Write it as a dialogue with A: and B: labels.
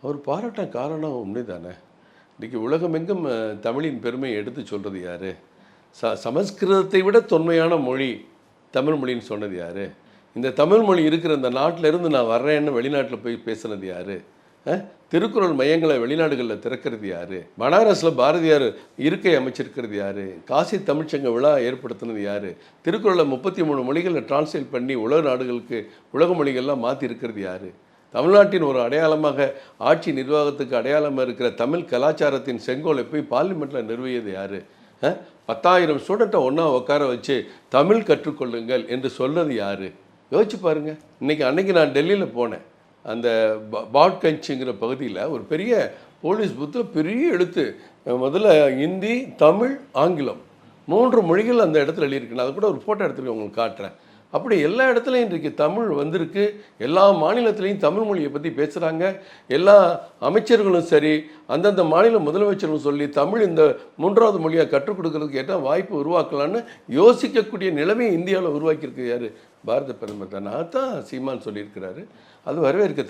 A: அவர் பாராட்ட காரணம் உண்மைதானே. இன்றைக்கி உலகமெங்கும் தமிழின் பெருமையை எடுத்து சொல்கிறது யார்? சமஸ்கிருதத்தை விட தொன்மையான மொழி தமிழ் மொழின்னு சொன்னது யார்? இந்த தமிழ் மொழி இருக்கிற இந்த நாட்டில் இருந்து நான் வர்றேன்னு வெளிநாட்டில் போய் பேசுனது யார்? திருக்குறள் மையங்களை வெளிநாடுகளில் திறக்கிறது யார்? பனாரஸில் பாரதியார் இருக்கை அமைச்சிருக்கிறது யார்? காசி தமிழ்ச்சங்க விழா ஏற்படுத்தினது யார்? திருக்குறளை 33 மொழிகளில் டிரான்ஸ்லேட் பண்ணி உலக நாடுகளுக்கு உலக மொழிகள்லாம் மாற்றி இருக்கிறது யார்? தமிழ்நாட்டின் ஒரு அடையாளமாக ஆட்சி நிர்வாகத்துக்கு அடையாளமாக இருக்கிற தமிழ் கலாச்சாரத்தின் செங்கோலை போய் பார்லிமெண்ட்டில் நிறுவியது யார்? 10,000 ஸ்டூடெண்ட்டை ஒன்றா உட்கார வச்சு தமிழ் கற்றுக்கொள்ளுங்கள் என்று சொல்கிறது யார்? யோசிச்சு பாருங்கள். அன்றைக்கி நான் டெல்லியில் போனேன். அந்த பாட்கஞ்சுங்கிற பகுதியில் ஒரு பெரிய போலீஸ் பூத்தில் பெரிய எழுத்து, முதல்ல ஹிந்தி, தமிழ், ஆங்கிலம் 3 மொழிகள் அந்த இடத்துல எழுதியிருக்கு. நான் அதை கூட ஒரு ஃபோட்டோ எடுத்துருக்கேன், உங்களுக்கு காட்டுறேன். அப்படி எல்லா இடத்துலையும் இன்றைக்கு தமிழ் வந்திருக்கு. எல்லா மாநிலத்திலையும் தமிழ் மொழியை பற்றி பேசுகிறாங்க. எல்லா அமைச்சர்களும் சரி, அந்தந்த மாநில முதலமைச்சர்களும் சொல்லி தமிழ் இந்த 3வது மொழியாக கற்றுக் கொடுக்கறதுக்கு ஏற்ற வாய்ப்பு உருவாக்கலான்னு யோசிக்கக்கூடிய நிலைமையை இந்தியாவில் உருவாக்கியிருக்கு யார்? பாரத பிரதமர் தான். நான் தான் சீமான் சொல்லியிருக்கிறாரு. அது வரவேற்க